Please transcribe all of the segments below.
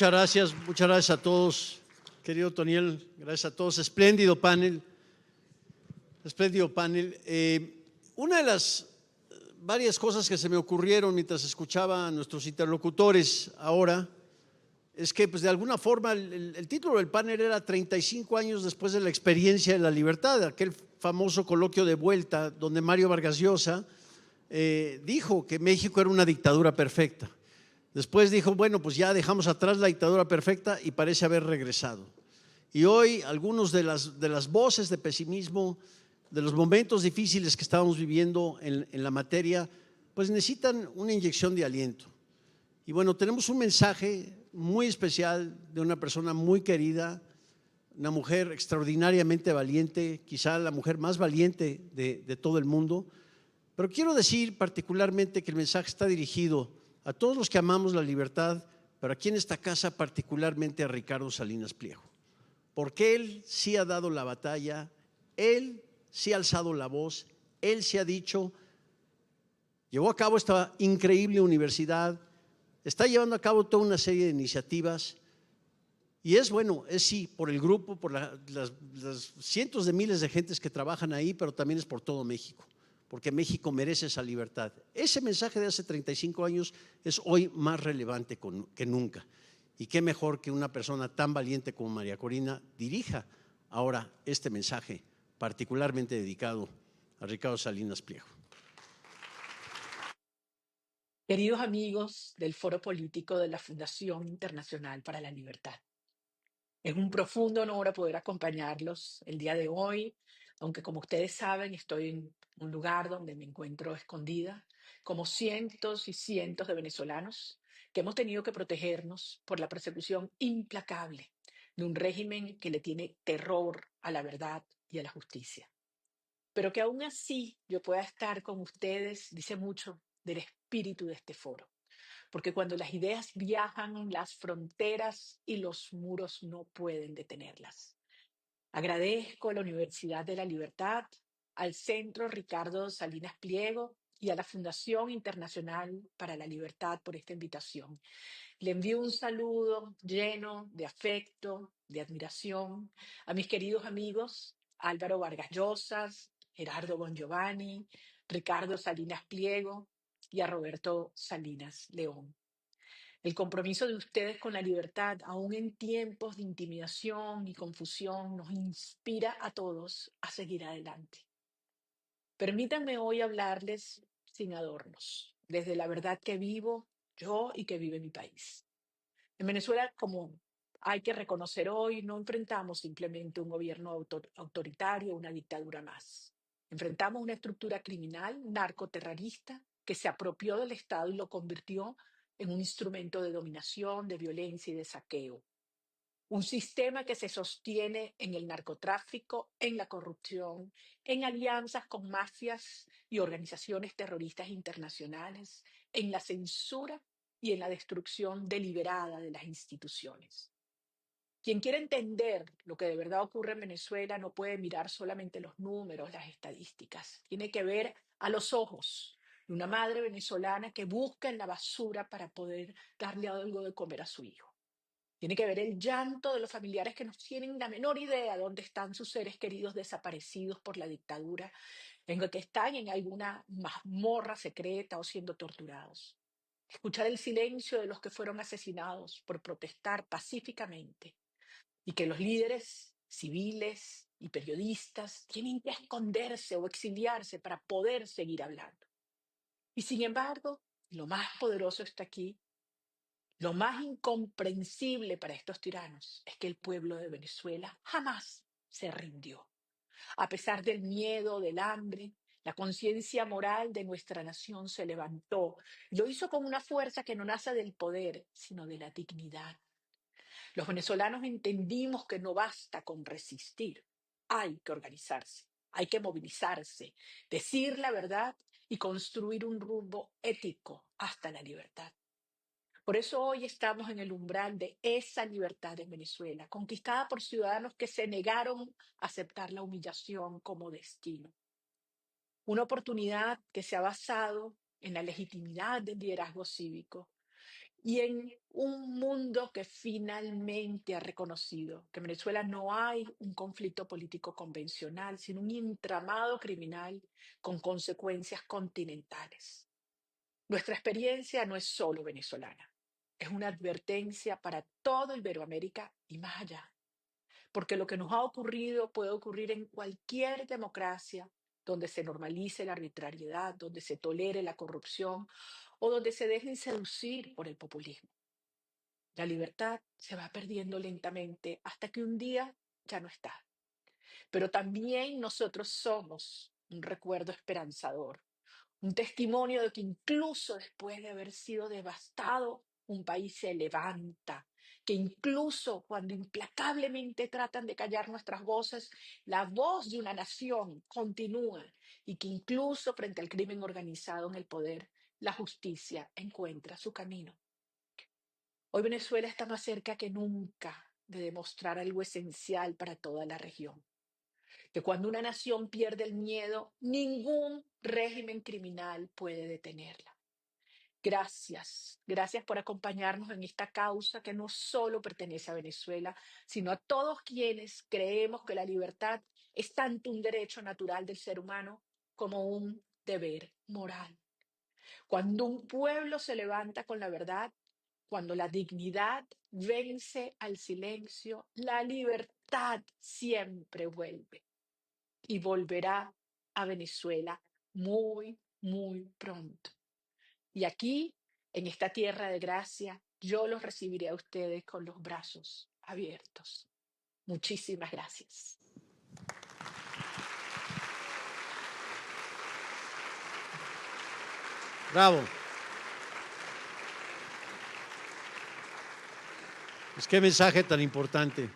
Muchas gracias a todos, querido Toniel, gracias a todos, espléndido panel. Una de las varias cosas que se me ocurrieron mientras escuchaba a nuestros interlocutores ahora es que, pues, de alguna forma el título del panel era 35 años después de la experiencia de la libertad, aquel famoso coloquio de vuelta donde Mario Vargas Llosa dijo que México era una dictadura perfecta. Después dijo, bueno, pues ya dejamos atrás la dictadura perfecta y parece haber regresado. Y hoy algunos de las voces de pesimismo, de los momentos difíciles que estábamos viviendo en la materia, pues necesitan una inyección de aliento. Y bueno, tenemos un mensaje muy especial de una persona muy querida, una mujer extraordinariamente valiente, quizá la mujer más valiente de todo el mundo. Pero quiero decir particularmente que el mensaje está dirigido a todos los que amamos la libertad, pero aquí en esta casa particularmente a Ricardo Salinas Pliego, porque él sí ha dado la batalla, él sí ha alzado la voz, él sí ha dicho, llevó a cabo esta increíble universidad, está llevando a cabo toda una serie de iniciativas y es bueno, es sí, por el grupo, por las cientos de miles de gentes que trabajan ahí, pero también es por todo México, porque México merece esa libertad. Ese mensaje de hace 35 años es hoy más relevante que nunca. Y qué mejor que una persona tan valiente como María Corina dirija ahora este mensaje, particularmente dedicado a Ricardo Salinas Pliego. Queridos amigos del Foro Político de la Fundación Internacional para la Libertad, es un profundo honor poder acompañarlos el día de hoy, aunque como ustedes saben estoy en un lugar donde me encuentro escondida, como cientos y cientos de venezolanos que hemos tenido que protegernos por la persecución implacable de un régimen que le tiene terror a la verdad y a la justicia. Pero que aún así yo pueda estar con ustedes dice mucho del espíritu de este foro, porque cuando las ideas viajan, las fronteras y los muros no pueden detenerlas. Agradezco a la Universidad de la Libertad, al Centro Ricardo Salinas Pliego y a la Fundación Internacional para la Libertad por esta invitación. Le envío un saludo lleno de afecto, de admiración a mis queridos amigos Álvaro Vargas Llosa, Gerardo Bongiovanni, Ricardo Salinas Pliego y a Roberto Salinas León. El compromiso de ustedes con la libertad, aún en tiempos de intimidación y confusión, nos inspira a todos a seguir adelante. Permítanme hoy hablarles sin adornos, desde la verdad que vivo yo y que vive mi país. En Venezuela, como hay que reconocer hoy, no enfrentamos simplemente un gobierno autoritario, una dictadura más. Enfrentamos una estructura criminal, narcoterrorista, que se apropió del Estado y lo convirtió en un instrumento de dominación, de violencia y de saqueo. Un sistema que se sostiene en el narcotráfico, en la corrupción, en alianzas con mafias y organizaciones terroristas internacionales, en la censura y en la destrucción deliberada de las instituciones. Quien quiere entender lo que de verdad ocurre en Venezuela no puede mirar solamente los números, las estadísticas. Tiene que ver a los ojos de una madre venezolana que busca en la basura para poder darle algo de comer a su hijo. Tiene que ver el llanto de los familiares que no tienen la menor idea dónde están sus seres queridos desaparecidos por la dictadura, en que están en alguna mazmorra secreta o siendo torturados. Escuchar el silencio de los que fueron asesinados por protestar pacíficamente y que los líderes civiles y periodistas tienen que esconderse o exiliarse para poder seguir hablando. Y sin embargo, lo más poderoso está aquí. Lo más incomprensible para estos tiranos es que el pueblo de Venezuela jamás se rindió. A pesar del miedo, del hambre, la conciencia moral de nuestra nación se levantó. Lo hizo con una fuerza que no nace del poder, sino de la dignidad. Los venezolanos entendimos que no basta con resistir, hay que organizarse, hay que movilizarse, decir la verdad y construir un rumbo ético hasta la libertad. Por eso hoy estamos en el umbral de esa libertad en Venezuela, conquistada por ciudadanos que se negaron a aceptar la humillación como destino. Una oportunidad que se ha basado en la legitimidad del liderazgo cívico Y en un mundo que finalmente ha reconocido que en Venezuela no hay un conflicto político convencional, sino un entramado criminal con consecuencias continentales. Nuestra experiencia no es solo venezolana, es una advertencia para toda Iberoamérica y más allá, porque lo que nos ha ocurrido puede ocurrir en cualquier democracia donde se normalice la arbitrariedad, donde se tolere la corrupción o donde se dejen seducir por el populismo. La libertad se va perdiendo lentamente hasta que un día ya no está. Pero también nosotros somos un recuerdo esperanzador, un testimonio de que incluso después de haber sido devastado, un país se levanta, que incluso cuando implacablemente tratan de callar nuestras voces, la voz de una nación continúa y que incluso frente al crimen organizado en el poder, la justicia encuentra su camino. Hoy Venezuela está más cerca que nunca de demostrar algo esencial para toda la región, que cuando una nación pierde el miedo, ningún régimen criminal puede detenerla. Gracias, gracias por acompañarnos en esta causa que no solo pertenece a Venezuela, sino a todos quienes creemos que la libertad es tanto un derecho natural del ser humano como un deber moral. Cuando un pueblo se levanta con la verdad, cuando la dignidad vence al silencio, la libertad siempre vuelve y volverá a Venezuela muy, muy pronto. Y aquí, en esta tierra de gracia, yo los recibiré a ustedes con los brazos abiertos. Muchísimas gracias. Bravo. Pues qué mensaje tan importante.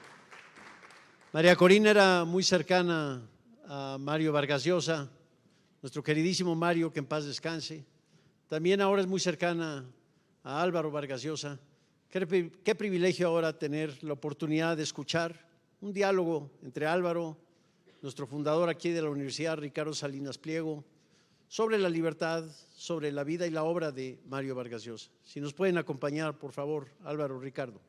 María Corina era muy cercana a Mario Vargas Llosa, nuestro queridísimo Mario, que en paz descanse. También ahora es muy cercana a Álvaro Vargas Llosa. Qué privilegio ahora tener la oportunidad de escuchar un diálogo entre Álvaro, nuestro fundador aquí de la Universidad, Ricardo Salinas Pliego, sobre la libertad, sobre la vida y la obra de Mario Vargas Llosa. Si nos pueden acompañar, por favor, Álvaro, Ricardo.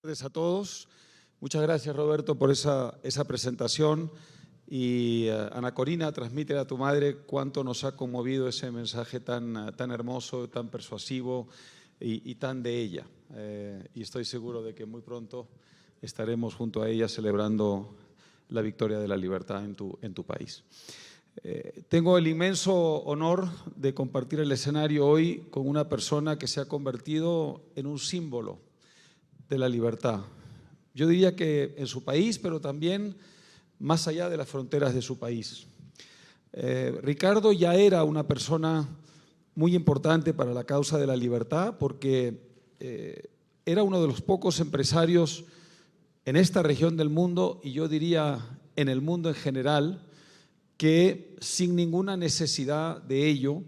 Buenas tardes a todos. Muchas gracias, Roberto, por esa presentación. Y Ana Corina, transmite a tu madre cuánto nos ha conmovido ese mensaje tan hermoso, tan persuasivo y tan de ella. Y estoy seguro de que muy pronto estaremos junto a ella celebrando la victoria de la libertad en tu país. Tengo el inmenso honor de compartir el escenario hoy con una persona que se ha convertido en un símbolo de la libertad. Yo diría que en su país, pero también más allá de las fronteras de su país. Ricardo ya era una persona muy importante para la causa de la libertad porque era uno de los pocos empresarios en esta región del mundo, y yo diría en el mundo en general, que sin ninguna necesidad de ello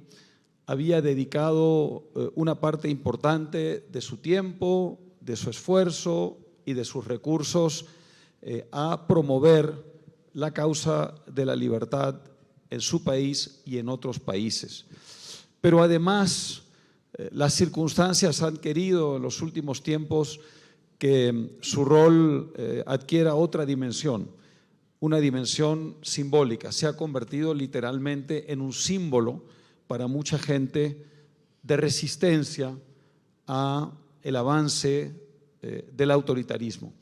había dedicado una parte importante de su tiempo, de su esfuerzo y de sus recursos a promover la causa de la libertad en su país y en otros países. Pero además, las circunstancias han querido en los últimos tiempos que su rol adquiera otra dimensión, una dimensión simbólica. Se ha convertido literalmente en un símbolo para mucha gente de resistencia a el avance del autoritarismo.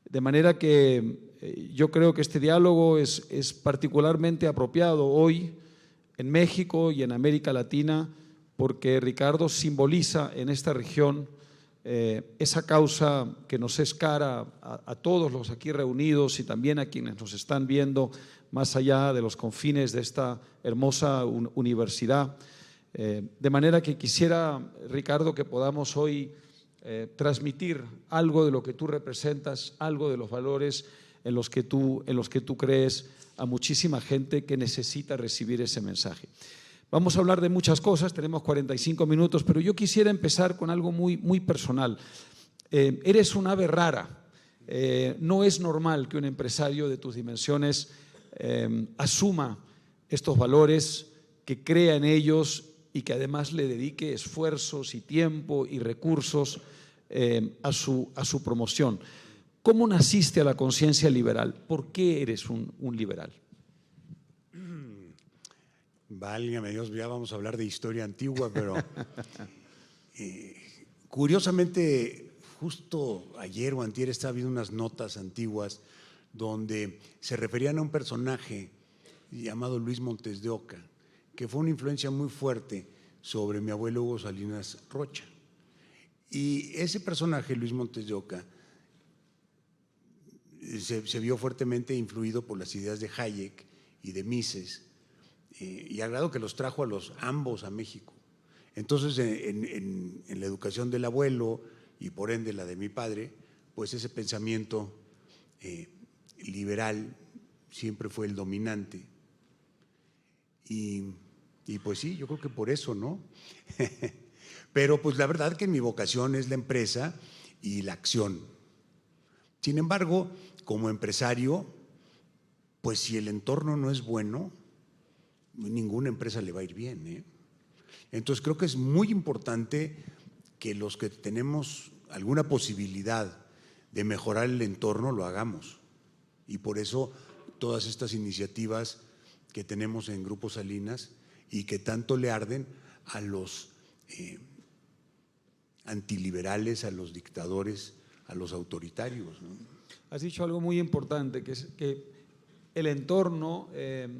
De manera que yo creo que este diálogo es particularmente apropiado hoy en México y en América Latina, porque Ricardo simboliza en esta región esa causa que nos es cara a todos los aquí reunidos y también a quienes nos están viendo más allá de los confines de esta hermosa universidad. De manera que quisiera, Ricardo, que podamos hoy transmitir algo de lo que tú representas, algo de los valores en los que tú crees a muchísima gente que necesita recibir ese mensaje. Vamos a hablar de muchas cosas, tenemos 45 minutos, pero yo quisiera empezar con algo muy, muy personal. Eres un ave rara. No es normal que un empresario de tus dimensiones asuma estos valores, que crea en ellos y que además le dedique esfuerzos y tiempo y recursos a su promoción. ¿Cómo naciste a la conciencia liberal? ¿Por qué eres un liberal? Válgame Dios, ya vamos a hablar de historia antigua, pero curiosamente, justo ayer o antier estaba viendo unas notas antiguas donde se referían a un personaje llamado Luis Montes de Oca, que fue una influencia muy fuerte sobre mi abuelo Hugo Salinas Rocha. Y ese personaje, Luis Montes de Oca, se vio fuertemente influido por las ideas de Hayek y de Mises, y al grado que los trajo a ambos a México. Entonces, en la educación del abuelo y por ende la de mi padre, pues ese pensamiento liberal siempre fue el dominante. Y pues sí, yo creo que por eso, ¿no? Pero pues la verdad que mi vocación es la empresa y la acción. Sin embargo, como empresario, pues si el entorno no es bueno, ninguna empresa le va a ir bien, ¿eh? Entonces creo que es muy importante que los que tenemos alguna posibilidad de mejorar el entorno lo hagamos. Y por eso todas estas iniciativas que tenemos en Grupo Salinas y que tanto le arden a los antiliberales, a los dictadores, a los autoritarios, ¿no? Has dicho algo muy importante, que es que el entorno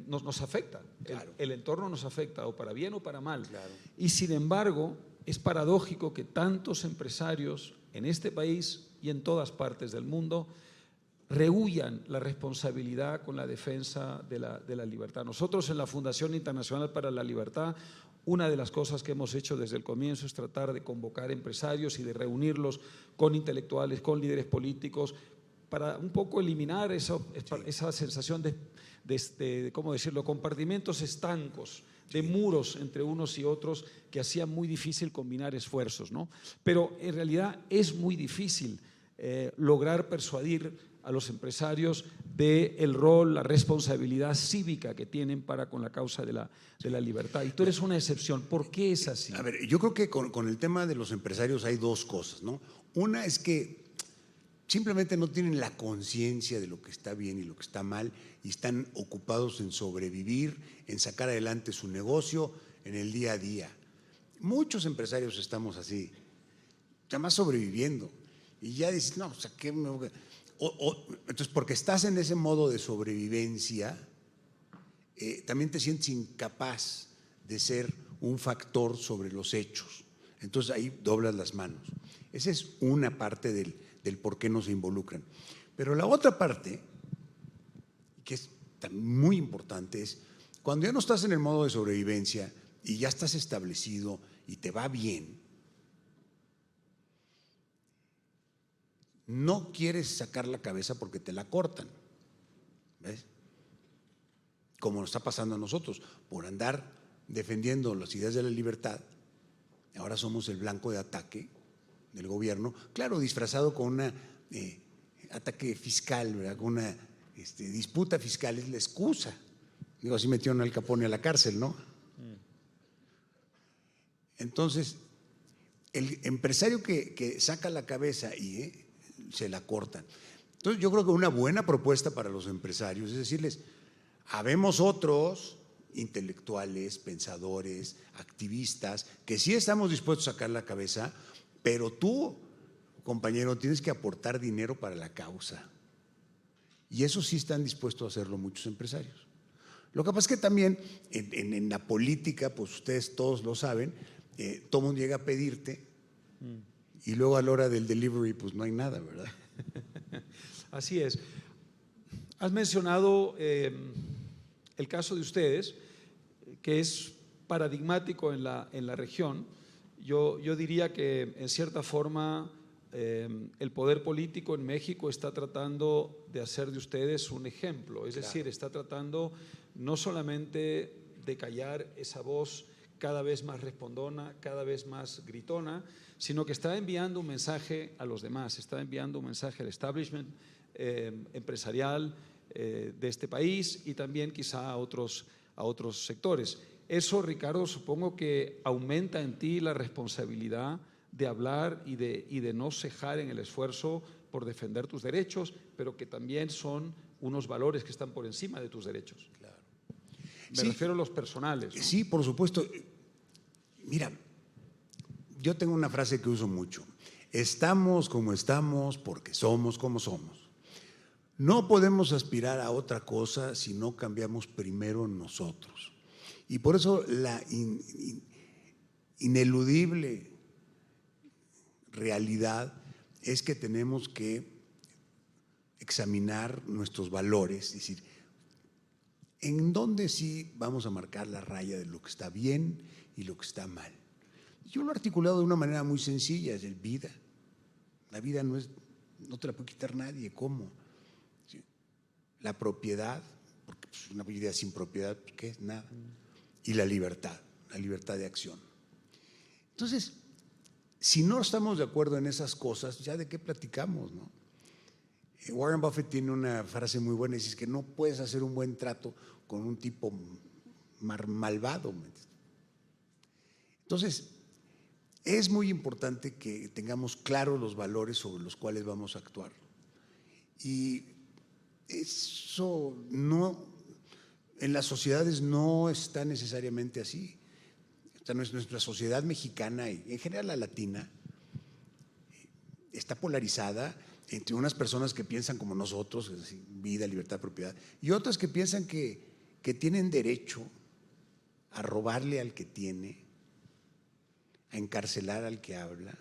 nos afecta. Claro. El entorno nos afecta, o para bien o para mal. Claro. Y sin embargo, es paradójico que tantos empresarios en este país y en todas partes del mundo rehuyan la responsabilidad con la defensa de la libertad. Nosotros en la Fundación Internacional para la Libertad, una de las cosas que hemos hecho desde el comienzo es tratar de convocar empresarios y de reunirlos con intelectuales, con líderes políticos, para un poco eliminar esa sensación de ¿cómo decirlo?, compartimentos estancos, de muros entre unos y otros que hacían muy difícil combinar esfuerzos, ¿no? Pero en realidad es muy difícil lograr persuadir a los empresarios del rol, la responsabilidad cívica que tienen para con la causa de la libertad. Y tú eres una excepción. ¿Por qué es así? A ver, yo creo que con el tema de los empresarios hay dos cosas, ¿no? Una es que simplemente no tienen la conciencia de lo que está bien y lo que está mal y están ocupados en sobrevivir, en sacar adelante su negocio en el día a día. Muchos empresarios estamos así, ya más sobreviviendo, y ya dices, no, o sea, ¿qué me... Entonces, porque estás en ese modo de sobrevivencia, también te sientes incapaz de ser un factor sobre los hechos. Entonces ahí doblas las manos. Esa es una parte del por qué no se involucran. Pero la otra parte, que es muy importante, es cuando ya no estás en el modo de sobrevivencia y ya estás establecido y te va bien, no quieres sacar la cabeza porque te la cortan, ¿ves? Como nos está pasando a nosotros, por andar defendiendo las ideas de la libertad, ahora somos el blanco de ataque del gobierno, claro, disfrazado con un ataque fiscal, ¿verdad? Con una disputa fiscal, es la excusa. Digo, así metieron al Al Capone a la cárcel, ¿no? Entonces, el empresario que saca la cabeza y se la cortan. Entonces, yo creo que una buena propuesta para los empresarios es decirles, habemos otros intelectuales, pensadores, activistas, que sí estamos dispuestos a sacar la cabeza, pero tú, compañero, tienes que aportar dinero para la causa. Y eso sí están dispuestos a hacerlo muchos empresarios. Lo que pasa es que también en la política, pues ustedes todos lo saben, todo el mundo llega a pedirte y luego a la hora del delivery pues no hay nada, ¿verdad? Así es. Has mencionado el caso de ustedes, que es paradigmático en la región. Yo diría que en cierta forma el poder político en México está tratando de hacer de ustedes un ejemplo, es decir, está tratando no solamente de callar esa voz cada vez más respondona, cada vez más gritona, sino que está enviando un mensaje a los demás, está enviando un mensaje al establishment empresarial de este país y también quizá a otros sectores. Eso, Ricardo, supongo que aumenta en ti la responsabilidad de hablar y de no cejar en el esfuerzo por defender tus derechos, pero que también son unos valores que están por encima de tus derechos. Claro. Me refiero a los personales, ¿no? Sí, por supuesto. Mira, yo tengo una frase que uso mucho. Estamos como estamos porque somos como somos. No podemos aspirar a otra cosa si no cambiamos primero nosotros. Y por eso la ineludible realidad es que tenemos que examinar nuestros valores, es decir, en dónde sí vamos a marcar la raya de lo que está bien y lo que está mal. Yo lo he articulado de una manera muy sencilla, es el vida. La vida no te la puede quitar nadie, ¿cómo? La propiedad, porque pues, una vida sin propiedad, ¿qué es? Nada. Y la libertad de acción. Entonces, si no estamos de acuerdo en esas cosas, ¿ya de qué platicamos, no? Warren Buffett tiene una frase muy buena, dice que no puedes hacer un buen trato con un tipo malvado. Entonces, es muy importante que tengamos claros los valores sobre los cuales vamos a actuar. Y eso no, en las sociedades no está necesariamente así. Nuestra sociedad mexicana y en general la latina está polarizada entre unas personas que piensan como nosotros, es decir, vida, libertad, propiedad, y otras que piensan que tienen derecho a robarle al que tiene, a encarcelar al que habla,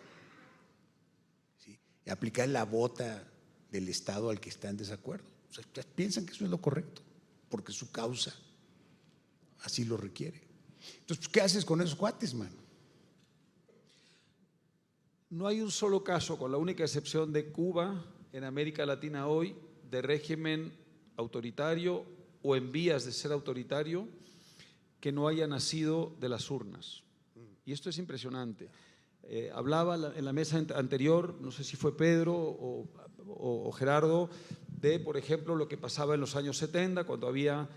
¿sí? Y aplicar la bota del Estado al que está en desacuerdo. O sea, piensan que eso es lo correcto, porque su causa así lo requiere. Entonces, ¿qué haces con esos cuates, mano? No hay un solo caso, con la única excepción de Cuba, en América Latina hoy, de régimen autoritario o en vías de ser autoritario, que no haya nacido de las urnas. Y esto es impresionante. Hablaba en la mesa anterior, no sé si fue Pedro o Gerardo, de, por ejemplo, lo que pasaba en los años 70, cuando había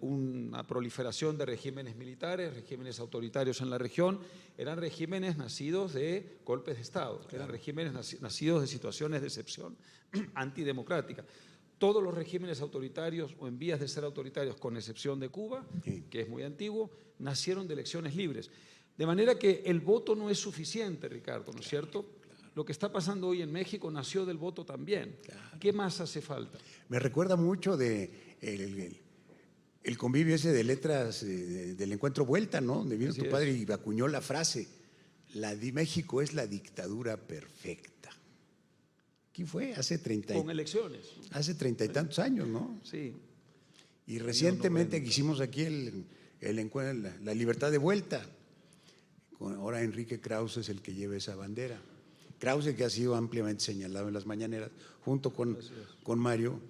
una proliferación de regímenes militares, regímenes autoritarios en la región. Eran regímenes nacidos de golpes de Estado, eran regímenes nacidos de situaciones de excepción antidemocrática. Todos los regímenes autoritarios o en vías de ser autoritarios, con excepción de Cuba, que es muy antiguo, nacieron de elecciones libres. De manera que el voto no es suficiente, Ricardo, ¿no es cierto? Lo que está pasando hoy en México nació del voto también. ¿Qué más hace falta? Me recuerda mucho de el convivio ese de letras del encuentro Vuelta, ¿no? Donde vino tu padre y acuñó la frase, México es la dictadura perfecta. ¿Qué fue? Con elecciones. Hace 30 y tantos años, ¿no? Sí. Y recientemente hicimos aquí la libertad de vuelta. Ahora Enrique Krause es el que lleva esa bandera. Krause, que ha sido ampliamente señalado en las mañaneras, junto con Mario,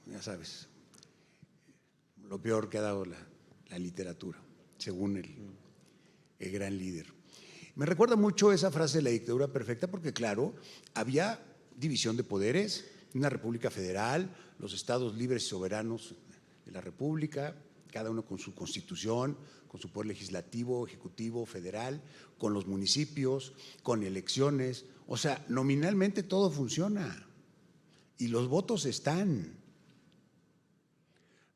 ya sabes, lo peor que ha dado la literatura, según el gran líder. Me recuerda mucho esa frase de la dictadura perfecta porque, claro, había división de poderes, una república federal, los estados libres y soberanos de la república, cada uno con su constitución, con su poder legislativo, ejecutivo, federal, con los municipios, con elecciones. O sea, nominalmente todo funciona y los votos están.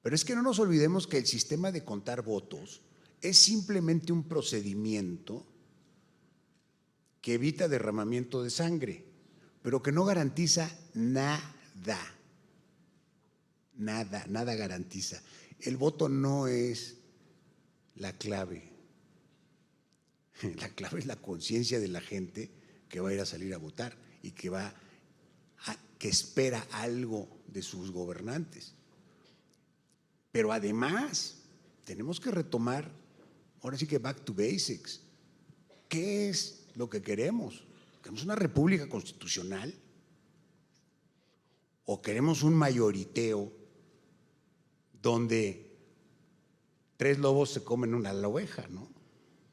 Pero es que no nos olvidemos que el sistema de contar votos es simplemente un procedimiento que evita derramamiento de sangre, pero que no garantiza nada. Nada garantiza. El voto no es la clave. La clave es la conciencia de la gente que va a ir a salir a votar y que espera algo de sus gobernantes. Pero además tenemos que retomar, ahora sí que back to basics, ¿Qué es lo que queremos? ¿Queremos una república constitucional? ¿O queremos un mayoriteo donde 3 lobos se comen una oveja, ¿no?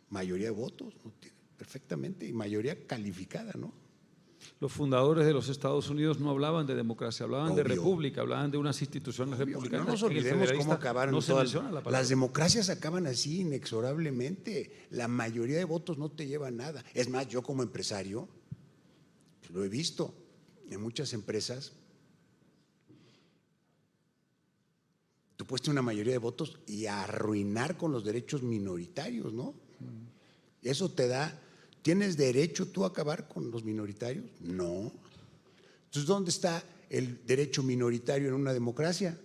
Mayoría de votos, ¿no? Perfectamente, y mayoría calificada, ¿no? Los fundadores de los Estados Unidos no hablaban de democracia, hablaban de Obvio. república, hablaban de unas instituciones Obvio, republicanas. no nos En el olvidemos cómo federalista acabaron no se todas menciona la palabra. las democracias, acaban así inexorablemente. La mayoría de votos no te lleva a nada. Es más, yo como empresario pues, lo he visto en muchas empresas. Tú puedes tener una mayoría de votos y arruinar con los derechos minoritarios, ¿no? Eso te da. ¿Tienes derecho tú a acabar con los minoritarios? No. Entonces, ¿dónde está el derecho minoritario en una democracia?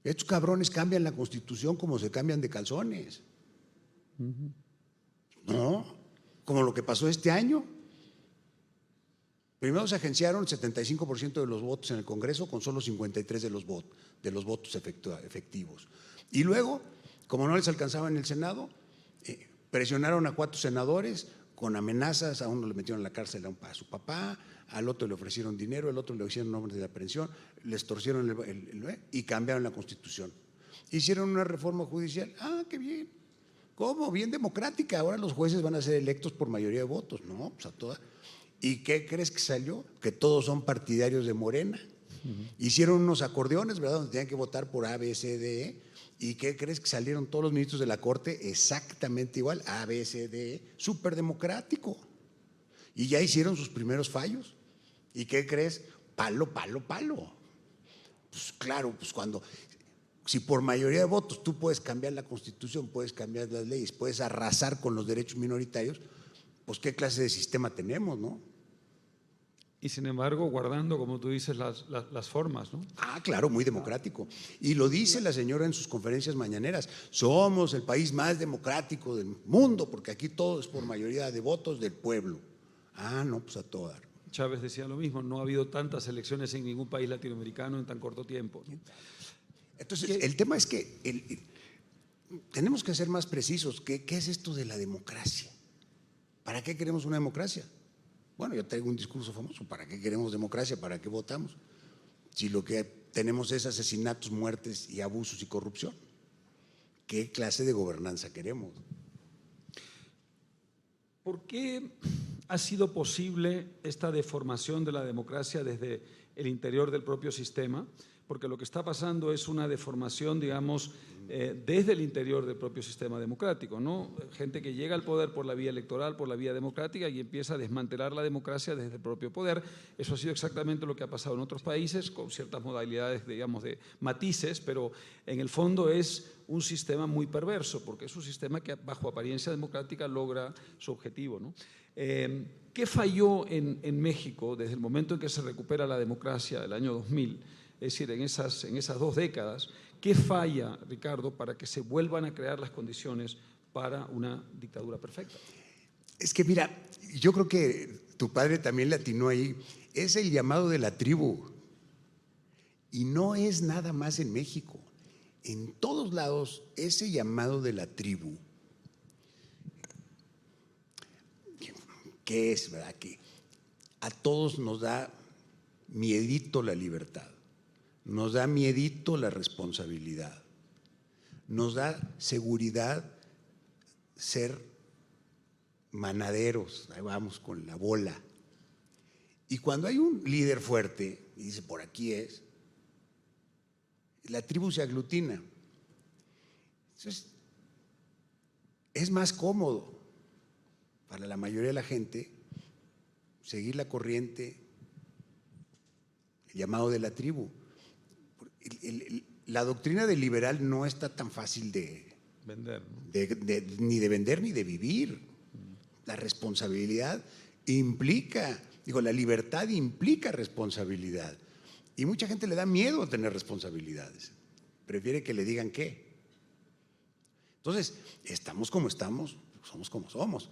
Estos cabrones cambian la Constitución como se cambian de calzones. No, como lo que pasó este año. Primero se agenciaron el 75% de los votos en el Congreso con solo 53 de los votos efectivos. Y luego, como no les alcanzaba en el Senado, presionaron a 4 senadores con amenazas, a uno le metieron en la cárcel a su papá, al otro le ofrecieron dinero, al otro le hicieron nombres de aprehensión, les torcieron y cambiaron la Constitución. Hicieron una reforma judicial, qué bien. ¿Cómo? Bien democrática, ahora los jueces van a ser electos por mayoría de votos, no, pues a todas. ¿Y qué crees que salió? Que todos son partidarios de Morena. Hicieron unos acordeones, ¿verdad? Donde tenían que votar por A, B, C, D, E. ¿Y qué crees que salieron todos los ministros de la Corte? Exactamente igual, A, B, C, D, E, súper democrático. Y ya hicieron sus primeros fallos. ¿Y qué crees? Palo, palo, palo. Pues claro, pues si por mayoría de votos tú puedes cambiar la Constitución, puedes cambiar las leyes, puedes arrasar con los derechos minoritarios, pues qué clase de sistema tenemos, ¿no? Y sin embargo, guardando, como tú dices, las formas, ¿no? Claro, muy democrático. Y lo dice la señora en sus conferencias mañaneras. Somos el país más democrático del mundo, porque aquí todo es por mayoría de votos del pueblo. No, pues a todo dar. Chávez decía lo mismo, no ha habido tantas elecciones en ningún país latinoamericano en tan corto tiempo, ¿no? Entonces, el tema es que tenemos que ser más precisos. ¿Qué es esto de la democracia? ¿Para qué queremos una democracia? Bueno, yo traigo un discurso famoso. ¿Para qué queremos democracia? ¿Para qué votamos? Si lo que tenemos es asesinatos, muertes y abusos y corrupción. ¿Qué clase de gobernanza queremos? ¿Por qué ha sido posible esta deformación de la democracia desde el interior del propio sistema? Porque lo que está pasando es una deformación, digamos, desde el interior del propio sistema democrático, ¿no? Gente que llega al poder por la vía electoral, por la vía democrática y empieza a desmantelar la democracia desde el propio poder. Eso ha sido exactamente lo que ha pasado en otros países, con ciertas modalidades, digamos, de matices, pero en el fondo es un sistema muy perverso, porque es un sistema que bajo apariencia democrática logra su objetivo, ¿no? ¿Qué falló en México desde el momento en que se recupera la democracia del año 2000? Es decir, en esas 2 décadas, ¿qué falla, Ricardo, para que se vuelvan a crear las condiciones para una dictadura perfecta? Es que mira, yo creo que tu padre también le atinó ahí. Es el llamado de la tribu. Y no es nada más en México. En todos lados, ese llamado de la tribu, ¿qué es, verdad? Que a todos nos da miedito la libertad. Nos da miedito la responsabilidad, nos da seguridad ser manaderos, ahí vamos con la bola. Y cuando hay un líder fuerte y dice por aquí es, la tribu se aglutina. Entonces, es más cómodo para la mayoría de la gente seguir la corriente, el llamado de la tribu. La doctrina del liberal no está tan fácil de vender, ¿no? Ni de vender ni de vivir. La responsabilidad implica, la libertad implica responsabilidad. Y mucha gente le da miedo a tener responsabilidades. Prefiere que le digan qué. Entonces, estamos como estamos, somos como somos.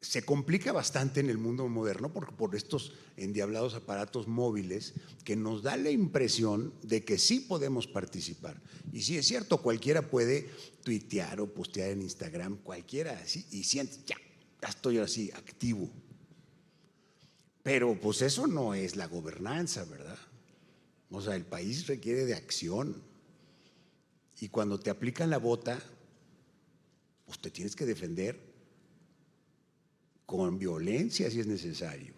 se complica bastante en el mundo moderno por estos endiablados aparatos móviles que nos da la impresión de que sí podemos participar. Y sí es cierto, cualquiera puede tuitear o postear en Instagram, cualquiera así, y sientes, ya estoy así, activo. Pero pues eso no es la gobernanza, ¿verdad? O sea, el país requiere de acción. Y cuando te aplican la bota, pues te tienes que defender con violencia si es necesario.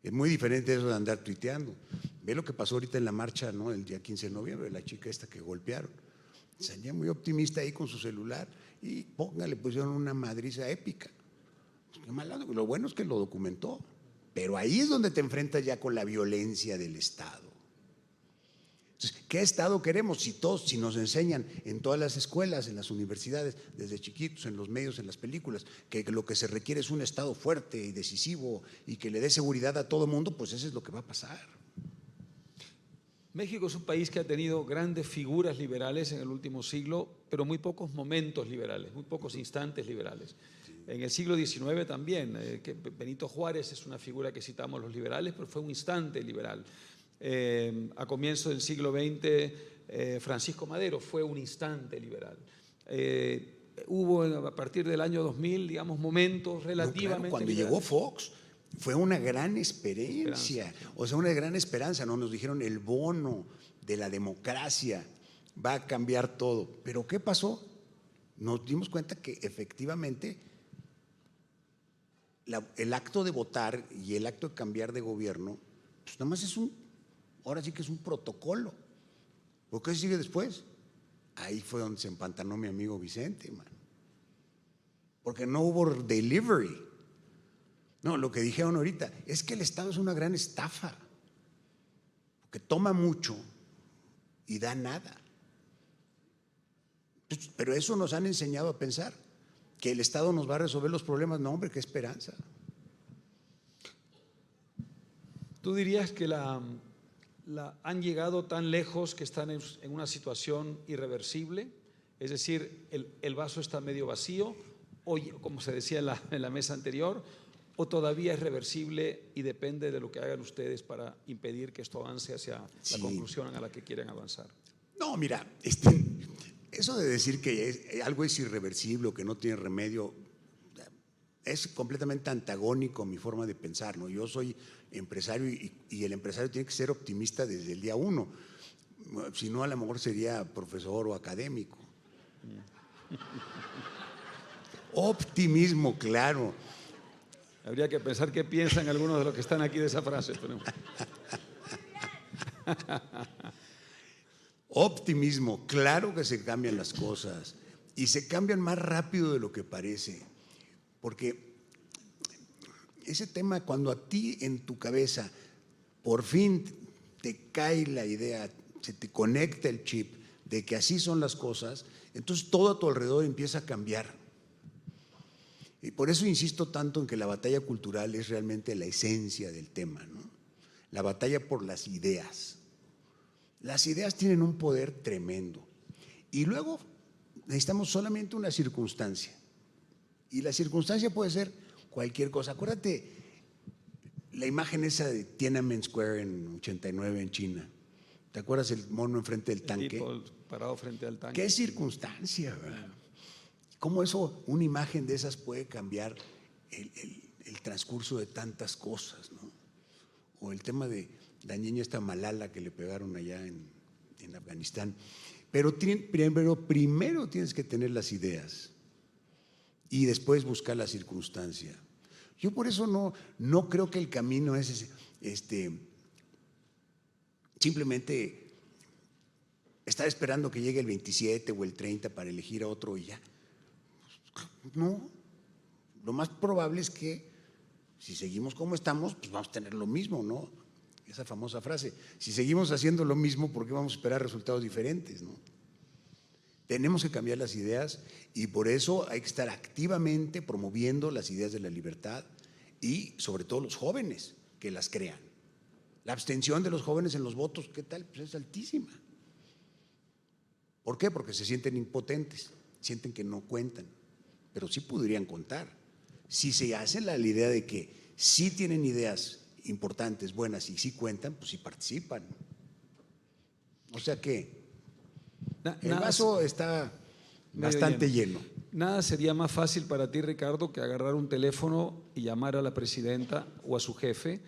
Es muy diferente eso de andar tuiteando. Ve lo que pasó ahorita en la marcha, ¿no? El día 15 de noviembre, la chica esta que golpearon. Salía muy optimista ahí con su celular y póngale, pusieron una madriza épica. Pues qué mal, lo bueno es que lo documentó. Pero ahí es donde te enfrentas ya con la violencia del Estado. Entonces, ¿qué Estado queremos? Si nos enseñan en todas las escuelas, en las universidades, desde chiquitos, en los medios, en las películas, que lo que se requiere es un Estado fuerte y decisivo y que le dé seguridad a todo mundo, pues eso es lo que va a pasar. México es un país que ha tenido grandes figuras liberales en el último siglo, pero muy pocos momentos liberales, muy pocos instantes liberales. En el siglo XIX también, que Benito Juárez es una figura que citamos los liberales, pero fue un instante liberal. A comienzos del siglo XX, Francisco Madero fue un instante liberal. Hubo a partir del año 2000, digamos, momentos relativamente… Claro, cuando liberales. llegó Fox fue una gran experiencia, o sea, una gran esperanza, ¿no? Nos dijeron el bono de la democracia va a cambiar todo. ¿Pero qué pasó? Nos dimos cuenta que efectivamente el acto de votar y el acto de cambiar de gobierno, pues nada más ahora sí que es un protocolo. ¿Por qué sigue después? Ahí fue donde se empantanó mi amigo Vicente, man. Porque no hubo delivery. No, lo que dijeron ahorita es que el Estado es una gran estafa, porque toma mucho y da nada. Pero eso nos han enseñado a pensar, que el Estado nos va a resolver los problemas. No, hombre, qué esperanza. ¿Tú dirías que han llegado tan lejos que están en una situación irreversible? Es decir, el vaso está medio vacío, o, como se decía en la mesa anterior, o todavía es reversible y depende de lo que hagan ustedes para impedir que esto avance hacia la conclusión a la que quieren avanzar. No, mira, eso de decir que algo es irreversible o que no tiene remedio es completamente antagónico a mi forma de pensar, ¿no? Yo soy empresario y el empresario tiene que ser optimista desde el día uno. Si no, a lo mejor sería profesor o académico. Optimismo, claro. Habría que pensar qué piensan algunos de los que están aquí de esa frase. Optimismo, claro que se cambian las cosas y se cambian más rápido de lo que parece, porque ese tema, cuando a ti en tu cabeza por fin te cae la idea, se te conecta el chip de que así son las cosas, entonces todo a tu alrededor empieza a cambiar. Y por eso insisto tanto en que la batalla cultural es realmente la esencia del tema, ¿no? La batalla por las ideas. Las ideas tienen un poder tremendo. Y luego necesitamos solamente una circunstancia. Y la circunstancia puede ser cualquier cosa. Acuérdate la imagen esa de Tiananmen Square en 89 en China. ¿Te acuerdas el mono enfrente del tanque? El tipo parado frente al tanque. ¿Qué circunstancia, verdad? ¿Cómo eso, una imagen de esas puede cambiar el transcurso de tantas cosas, ¿no? O el tema de la niña esta Malala que le pegaron allá en Afganistán. Pero primero tienes que tener las ideas y después buscar la circunstancia. Yo por eso no creo que el camino es simplemente estar esperando que llegue el 27 o el 30 para elegir a otro y ya. No, lo más probable es que si seguimos como estamos, pues vamos a tener lo mismo, ¿no? Esa famosa frase, si seguimos haciendo lo mismo, ¿por qué vamos a esperar resultados diferentes, no? Tenemos que cambiar las ideas y por eso hay que estar activamente promoviendo las ideas de la libertad y sobre todo los jóvenes que las crean. La abstención de los jóvenes en los votos, ¿qué tal? Pues es altísima. ¿Por qué? Porque se sienten impotentes, sienten que no cuentan, pero sí podrían contar. Si se hacen la idea de que sí tienen ideas importantes, buenas y sí cuentan, pues sí participan. O sea que el vaso está bastante lleno. Nada sería más fácil para ti, Ricardo, que agarrar un teléfono y llamar a la presidenta o a su jefe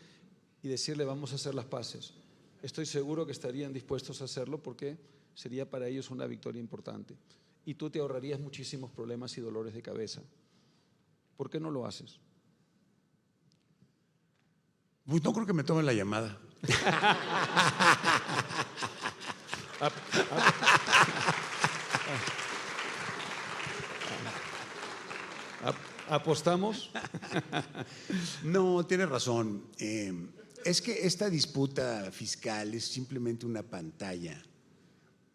y decirle vamos a hacer las paces. Estoy seguro que estarían dispuestos a hacerlo porque sería para ellos una victoria importante. Y tú te ahorrarías muchísimos problemas y dolores de cabeza. ¿Por qué no lo haces? Pues no creo que me tomen la llamada. ¿Apostamos? No, tienes razón. Es que esta disputa fiscal es simplemente una pantalla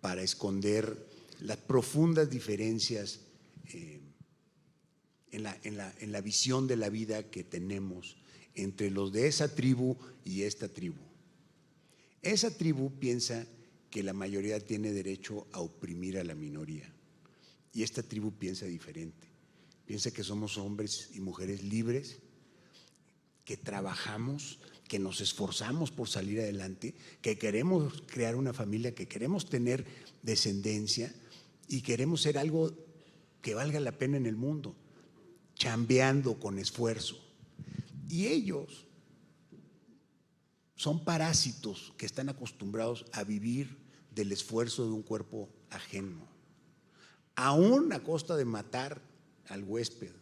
para esconder las profundas diferencias en la visión de la vida que tenemos entre los de esa tribu y esta tribu. Esa tribu piensa que la mayoría tiene derecho a oprimir a la minoría y esta tribu piensa diferente. Piensa que somos hombres y mujeres libres, que trabajamos, que nos esforzamos por salir adelante, que queremos crear una familia, que queremos tener descendencia y queremos ser algo que valga la pena en el mundo, chambeando con esfuerzo. Y ellos son parásitos que están acostumbrados a vivir del esfuerzo de un cuerpo ajeno, aún a costa de matar al huésped,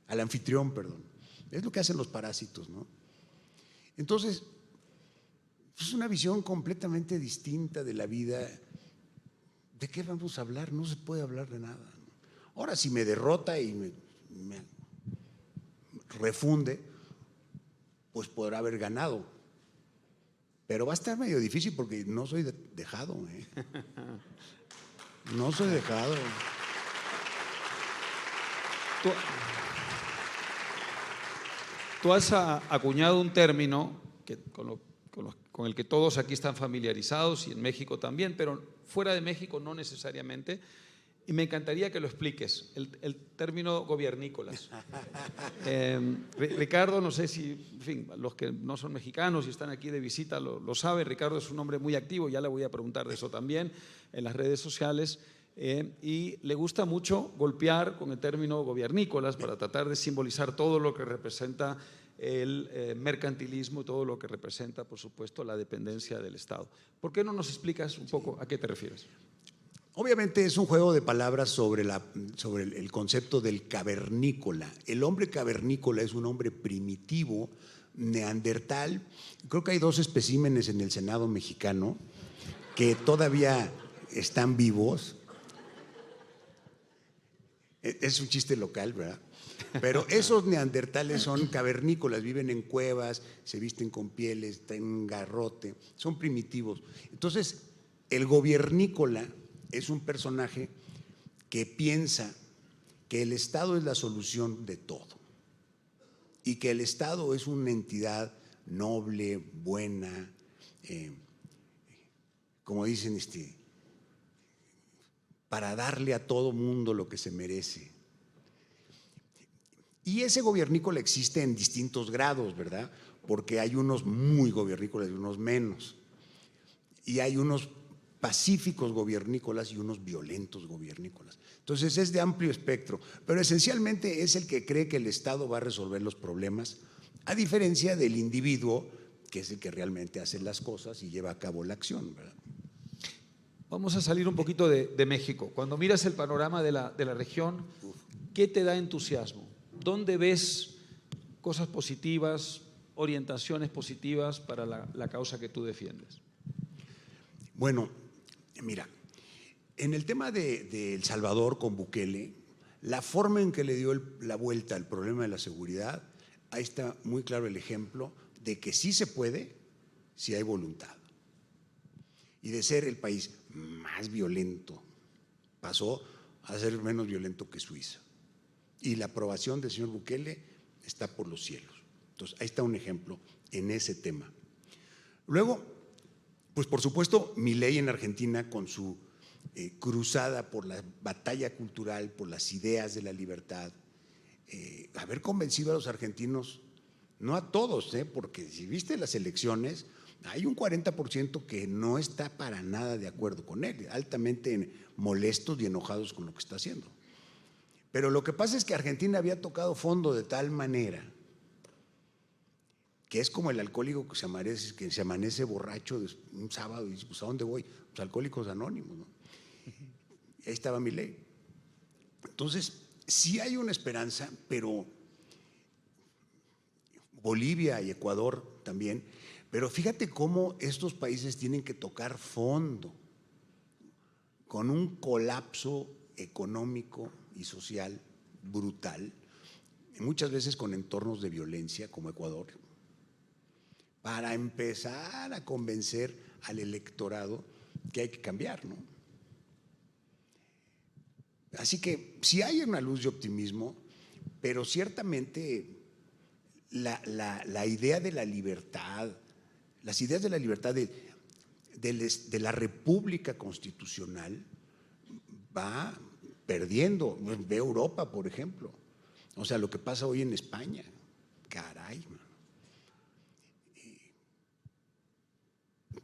al anfitrión, perdón. Es lo que hacen los parásitos, ¿no? Entonces, es una visión completamente distinta de la vida. ¿De qué vamos a hablar? No se puede hablar de nada. Ahora, si me derrota y me refunde, pues podrá haber ganado. Pero va a estar medio difícil porque no soy dejado, ¿eh? No soy dejado. Tú has acuñado un término que, con el que todos aquí están familiarizados y en México también, pero fuera de México no necesariamente, y me encantaría que lo expliques, el término gobiernícolas. Ricardo, no sé si, en fin, los que no son mexicanos y están aquí de visita lo saben, Ricardo es un hombre muy activo, ya le voy a preguntar de eso también en las redes sociales. Y le gusta mucho golpear con el término gobiernícolas para tratar de simbolizar todo lo que representa el mercantilismo y todo lo que representa, por supuesto, la dependencia del Estado. ¿Por qué no nos explicas un poco a qué te refieres? Obviamente es un juego de palabras sobre el concepto del cavernícola. El hombre cavernícola es un hombre primitivo, neandertal. Creo que hay 2 especímenes en el Senado mexicano que todavía están vivos. Es un chiste local, ¿verdad? Pero esos neandertales son cavernícolas, viven en cuevas, se visten con pieles, tienen garrote, son primitivos. Entonces, el gobiernícola es un personaje que piensa que el Estado es la solución de todo y que el Estado es una entidad noble, buena, como dicen, para darle a todo mundo lo que se merece. Y ese gobiernícola existe en distintos grados, ¿verdad? Porque hay unos muy gobiernícolas y unos menos. Y hay unos pacíficos gobiernícolas y unos violentos gobiernícolas. Entonces es de amplio espectro, pero esencialmente es el que cree que el Estado va a resolver los problemas, a diferencia del individuo, que es el que realmente hace las cosas y lleva a cabo la acción, ¿verdad? Vamos a salir un poquito de México. Cuando miras el panorama de la región, ¿qué te da entusiasmo? ¿Dónde ves cosas positivas, orientaciones positivas para la causa que tú defiendes? Bueno, mira, en el tema de El Salvador con Bukele, la forma en que le dio la vuelta al problema de la seguridad, ahí está muy claro el ejemplo de que sí se puede si hay voluntad. Y de ser el país más violento, pasó a ser menos violento que Suiza. Y la aprobación del señor Bukele está por los cielos. Entonces, ahí está un ejemplo en ese tema. Luego, pues por supuesto, Milei en Argentina con su cruzada por la batalla cultural, por las ideas de la libertad, haber convencido a los argentinos, no a todos, porque si viste las elecciones, hay un 40% que no está para nada de acuerdo con él, altamente molestos y enojados con lo que está haciendo. Pero lo que pasa es que Argentina había tocado fondo de tal manera que es como el alcohólico que se amanece borracho un sábado y dice, pues ¿a dónde voy? Pues Alcohólicos Anónimos, ¿no? Ahí estaba Milei. Entonces, sí hay una esperanza, pero Bolivia y Ecuador también, pero fíjate cómo estos países tienen que tocar fondo con un colapso económico y social brutal, muchas veces con entornos de violencia como Ecuador, para empezar a convencer al electorado que hay que cambiar, ¿no? Así que sí hay una luz de optimismo, pero ciertamente la idea de la libertad, las ideas de la libertad de la república constitucional va perdiendo. Ve Europa, por ejemplo. O sea, lo que pasa hoy en España. Caray, man.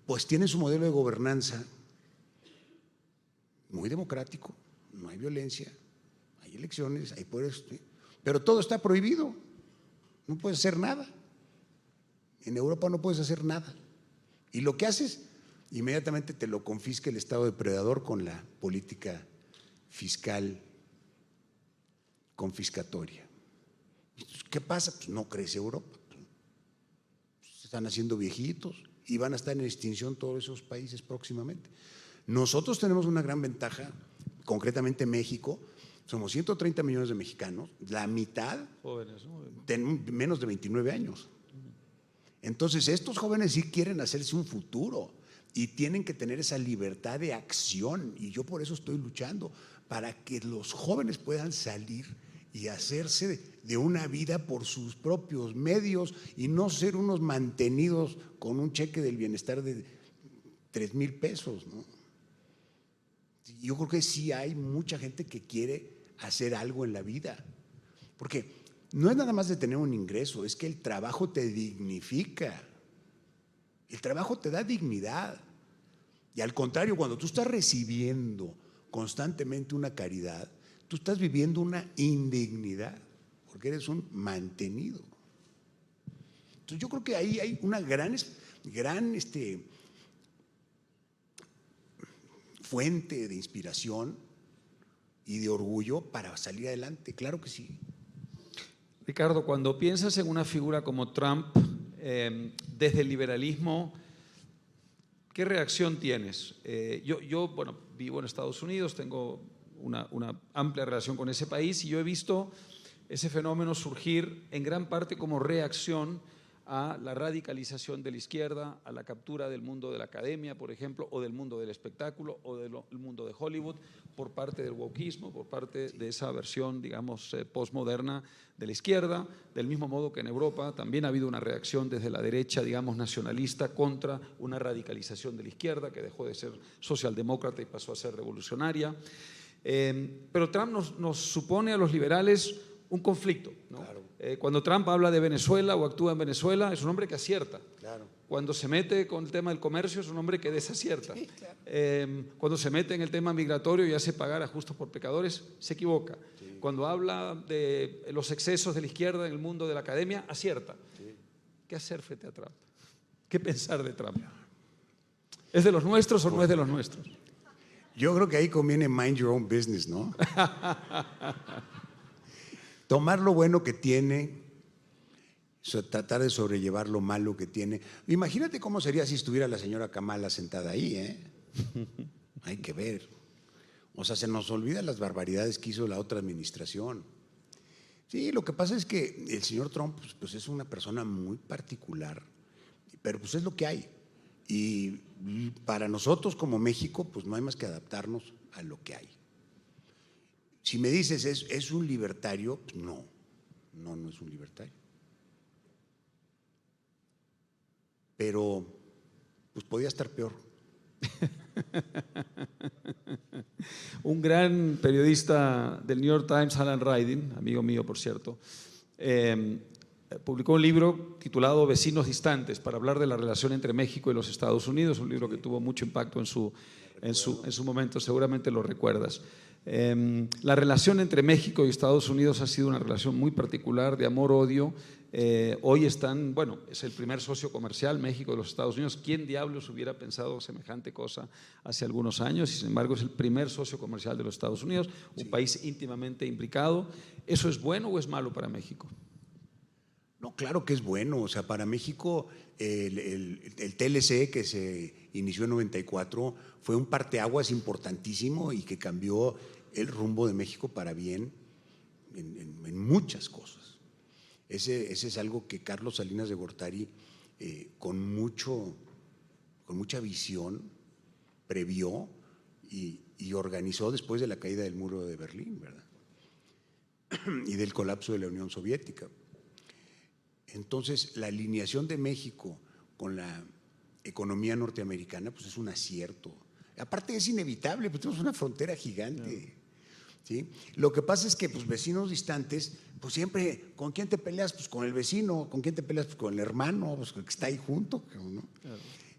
Pues tiene su modelo de gobernanza muy democrático, no hay violencia, hay elecciones, hay poderes, pero todo está prohibido, no puedes hacer nada. En Europa no puedes hacer nada. Y lo que haces, inmediatamente te lo confisca el Estado depredador con la política fiscal confiscatoria. ¿Qué pasa? Pues no crece Europa. Se están haciendo viejitos y van a estar en extinción todos esos países próximamente. Nosotros tenemos una gran ventaja, concretamente México, somos 130 millones de mexicanos, la mitad Jóvenes, ¿no? tienen menos de 29 años. Entonces estos jóvenes sí quieren hacerse un futuro y tienen que tener esa libertad de acción, y yo por eso estoy luchando, para que los jóvenes puedan salir y hacerse de una vida por sus propios medios y no ser unos mantenidos con un cheque del bienestar de 3,000 pesos, ¿no? Yo creo que sí hay mucha gente que quiere hacer algo en la vida, porque no es nada más de tener un ingreso, es que el trabajo te dignifica, el trabajo te da dignidad, y al contrario, cuando tú estás recibiendo constantemente una caridad, tú estás viviendo una indignidad, porque eres un mantenido. Entonces yo creo que ahí hay una gran fuente de inspiración y de orgullo para salir adelante, claro que sí. Ricardo, cuando piensas en una figura como Trump, desde el liberalismo, ¿qué reacción tienes? Bueno, vivo en Estados Unidos, tengo una amplia relación con ese país, y yo he visto ese fenómeno surgir en gran parte como reacción a la radicalización de la izquierda, a la captura del mundo de la academia, por ejemplo, o del mundo del espectáculo, o del mundo de Hollywood, por parte del wokismo, por parte de esa versión, digamos, postmoderna de la izquierda, del mismo modo que en Europa también ha habido una reacción desde la derecha, digamos, nacionalista contra una radicalización de la izquierda que dejó de ser socialdemócrata y pasó a ser revolucionaria. Pero Trump nos supone a los liberales un conflicto, ¿no? Claro. Cuando Trump habla de Venezuela o actúa en Venezuela, es un hombre que acierta. Claro. Cuando se mete con el tema del comercio, es un hombre que desacierta. Sí, claro. Cuando se mete en el tema migratorio y hace pagar a justos por pecadores, se equivoca. Sí. Cuando habla de los excesos de la izquierda en el mundo de la academia, acierta. Sí. ¿Qué hacer frente a Trump? ¿Qué pensar de Trump? ¿Es de los nuestros o no es de los nuestros? Yo creo que ahí conviene mind your own business, ¿no? Tomar lo bueno que tiene, tratar de sobrellevar lo malo que tiene. Imagínate cómo sería si estuviera la señora Kamala sentada ahí, ¿eh? Hay que ver. O sea, se nos olvidan las barbaridades que hizo la otra administración. Sí, lo que pasa es que el señor Trump pues es una persona muy particular, pero pues es lo que hay. Y para nosotros como México, pues no hay más que adaptarnos a lo que hay. Si me dices, ¿es un libertario? Pues no es un libertario. Pero, pues podía estar peor. un gran periodista del New York Times, Alan Rydin, amigo mío por cierto, publicó un libro titulado Vecinos Distantes para hablar de la relación entre México y los Estados Unidos, un libro que tuvo mucho impacto en su momento, seguramente lo recuerdas. La relación entre México y Estados Unidos ha sido una relación muy particular de amor-odio. Hoy están, bueno, es el primer socio comercial México de los Estados Unidos. ¿Quién diablos hubiera pensado semejante cosa hace algunos años? Y sin embargo es el primer socio comercial de los Estados Unidos, un país íntimamente implicado. ¿Eso es bueno o es malo para México? No, claro que es bueno. O sea, para México el TLC que se inició en 94 fue un parteaguas importantísimo y que cambió el rumbo de México para bien en muchas cosas. Ese es algo que Carlos Salinas de Gortari con mucha visión previó y organizó después de la caída del muro de Berlín, ¿verdad? Y del colapso de la Unión Soviética. Entonces, la alineación de México con la economía norteamericana pues es un acierto. Aparte es inevitable, pues tenemos una frontera gigante. ¿Sí? Lo que pasa es que pues, vecinos distantes, pues siempre, ¿con quién te peleas? Pues con el vecino. ¿Con quién te peleas? Pues con el hermano, pues, que está ahí junto, ¿no?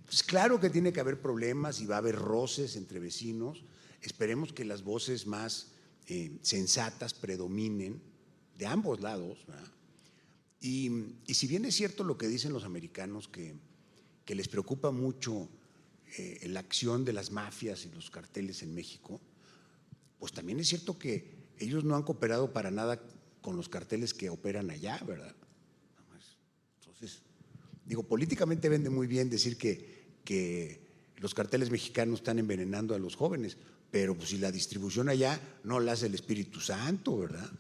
Pues claro que tiene que haber problemas y va a haber roces entre vecinos. Esperemos que las voces más sensatas predominen de ambos lados, ¿verdad? Y si bien es cierto lo que dicen los americanos, que les preocupa mucho la acción de las mafias y los carteles en México, pues también es cierto que ellos no han cooperado para nada con los carteles que operan allá, ¿verdad? Entonces, digo, políticamente vende muy bien decir que los carteles mexicanos están envenenando a los jóvenes, pero pues si la distribución allá no la hace el Espíritu Santo, ¿verdad?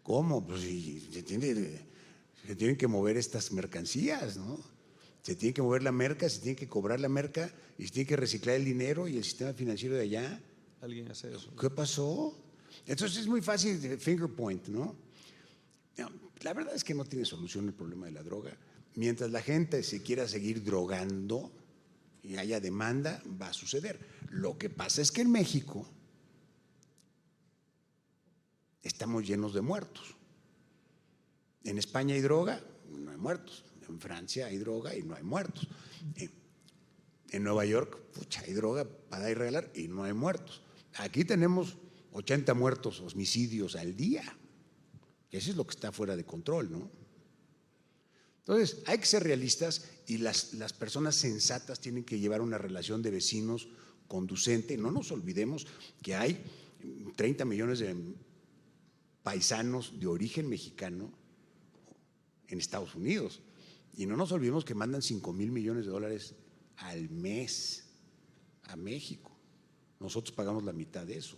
¿Cómo? Pues si se tienen que mover estas mercancías, ¿no? Se tiene que mover la merca, se tiene que cobrar la merca y se tiene que reciclar el dinero y el sistema financiero de allá. ¿Alguien hace eso? ¿Qué pasó? Entonces es muy fácil de finger point, ¿no? La verdad es que no tiene solución el problema de la droga. Mientras la gente se quiera seguir drogando y haya demanda, va a suceder. Lo que pasa es que en México estamos llenos de muertos. En España hay droga, no hay muertos. En Francia hay droga y no hay muertos. En Nueva York, pucha, hay droga para dar y regalar y no hay muertos. Aquí tenemos 80 muertos, homicidios al día. Eso es lo que está fuera de control, ¿no? Entonces, hay que ser realistas y las personas sensatas tienen que llevar una relación de vecinos conducente. No nos olvidemos que hay 30 millones de paisanos de origen mexicano en Estados Unidos. Y no nos olvidemos que mandan 5,000 millones de dólares al mes a México. Nosotros pagamos la mitad de eso.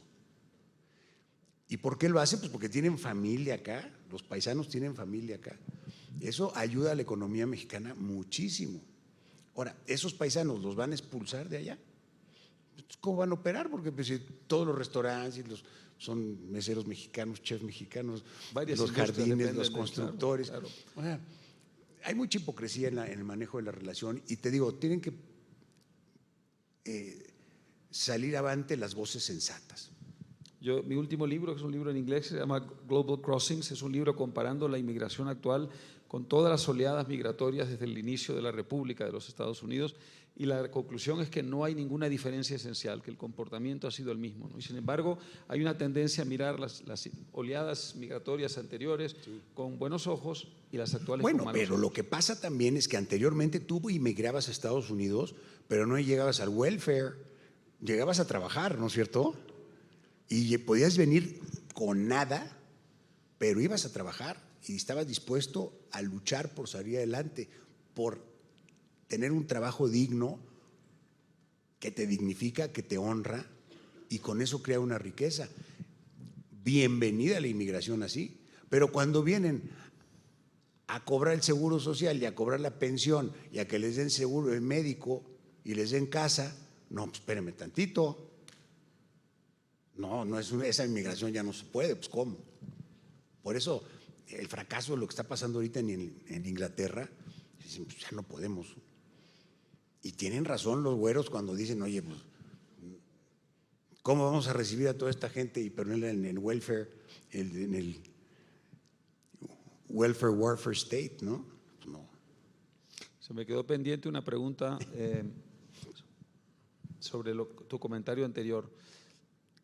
¿Y por qué lo hacen? Pues porque tienen familia acá, los paisanos tienen familia acá. Eso ayuda a la economía mexicana muchísimo. Ahora, ¿esos paisanos los van a expulsar de allá? ¿Cómo van a operar? Porque pues, todos los restaurantes son meseros mexicanos, chefs mexicanos, los jardines, los constructores. Claro. O sea, hay mucha hipocresía en el manejo de la relación y te digo, tienen que salir avante las voces sensatas. Mi último libro, que es un libro en inglés, se llama Global Crossings, es un libro comparando la inmigración actual con todas las oleadas migratorias desde el inicio de la República de los Estados Unidos, y la conclusión es que no hay ninguna diferencia esencial, que el comportamiento ha sido el mismo, ¿no? Y sin embargo, hay una tendencia a mirar las oleadas migratorias anteriores con buenos ojos y las actuales con malos ojos. Pero lo que pasa también es que anteriormente tú inmigrabas a Estados Unidos, pero no llegabas al welfare, llegabas a trabajar, ¿no es cierto? Y podías venir con nada, pero ibas a trabajar y estabas dispuesto a luchar por salir adelante, por tener un trabajo digno que te dignifica, que te honra y con eso crea una riqueza. Bienvenida a la inmigración así, pero cuando vienen a cobrar el seguro social y a cobrar la pensión y a que les den seguro médico y les den casa, no, pues espérenme tantito. No es esa inmigración ya no se puede, pues ¿cómo? Por eso el fracaso de lo que está pasando ahorita en Inglaterra, dicen, pues ya no podemos. Y tienen razón los güeros cuando dicen, oye, pues ¿Cómo vamos a recibir a toda esta gente y ponerla en el welfare, en el welfare warfare state, ¿no? Pues no. Se me quedó pendiente una pregunta sobre tu comentario anterior.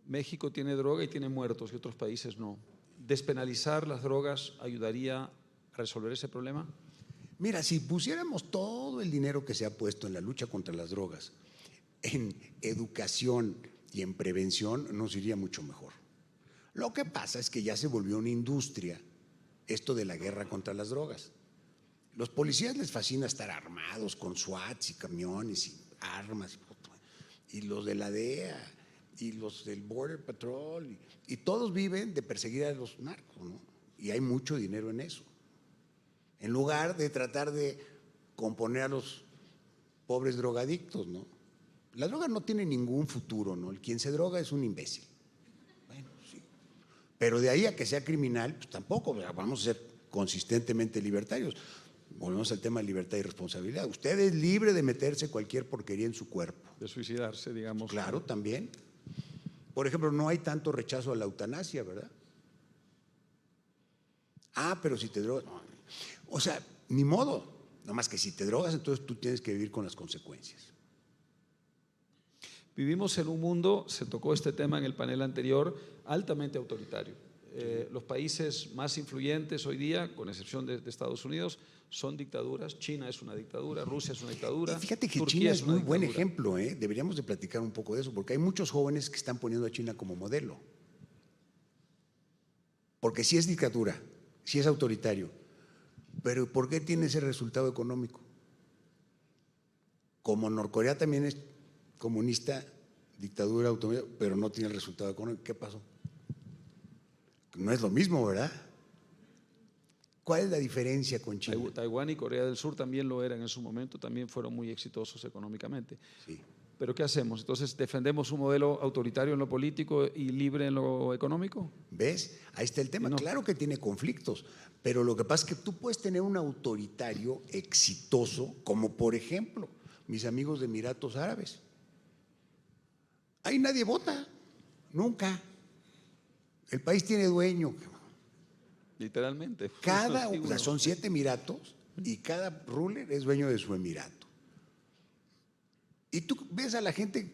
México tiene droga y tiene muertos y otros países no. ¿Despenalizar las drogas ayudaría a resolver ese problema? Mira, si pusiéramos todo el dinero que se ha puesto en la lucha contra las drogas en educación y en prevención, nos iría mucho mejor. Lo que pasa es que ya se volvió una industria esto de la guerra contra las drogas. Los policías les fascina estar armados con SWATs y camiones y armas, y los de la DEA y los del Border Patrol, y todos viven de perseguir a los narcos, ¿no? Y hay mucho dinero en eso. En lugar de tratar de componer a los pobres drogadictos, ¿no? La droga no tiene ningún futuro, ¿no? El quien se droga es un imbécil. Bueno, sí. Pero de ahí a que sea criminal, pues tampoco, o sea, vamos a ser consistentemente libertarios. Volvemos al tema de libertad y responsabilidad. Usted es libre de meterse cualquier porquería en su cuerpo. De suicidarse, digamos. Claro, también. Por ejemplo, no hay tanto rechazo a la eutanasia, ¿verdad? Ah, pero si te drogas… No. O sea, ni modo. Nomás que si te drogas, entonces tú tienes que vivir con las consecuencias. Vivimos en un mundo, se tocó este tema en el panel anterior, altamente autoritario. Los países más influyentes hoy día, con excepción de Estados Unidos, son dictaduras. China es una dictadura, Rusia es una dictadura. Y fíjate que Turquía China es una muy buen dictadura. ejemplo, ¿eh? Deberíamos de platicar un poco de eso, porque hay muchos jóvenes que están poniendo a China como modelo. Porque sí es dictadura, sí es autoritario, pero ¿por qué tiene ese resultado económico? Como Norcorea también es comunista, dictadura, autoritaria, pero no tiene el resultado económico. ¿Qué pasó? No es lo mismo, ¿verdad? ¿Cuál es la diferencia con China? Taiwán y Corea del Sur también lo eran en su momento, también fueron muy exitosos económicamente. Sí. ¿Pero qué hacemos? Entonces, ¿defendemos un modelo autoritario en lo político y libre en lo económico? ¿Ves? Ahí está el tema. No. Claro que tiene conflictos, pero lo que pasa es que tú puedes tener un autoritario exitoso, como por ejemplo mis amigos de Emiratos Árabes. Ahí nadie vota, nunca. El país tiene dueño. Literalmente. Cada, Sí, o sea, son 7 emiratos y cada ruler es dueño de su emirato. Y tú ves a la gente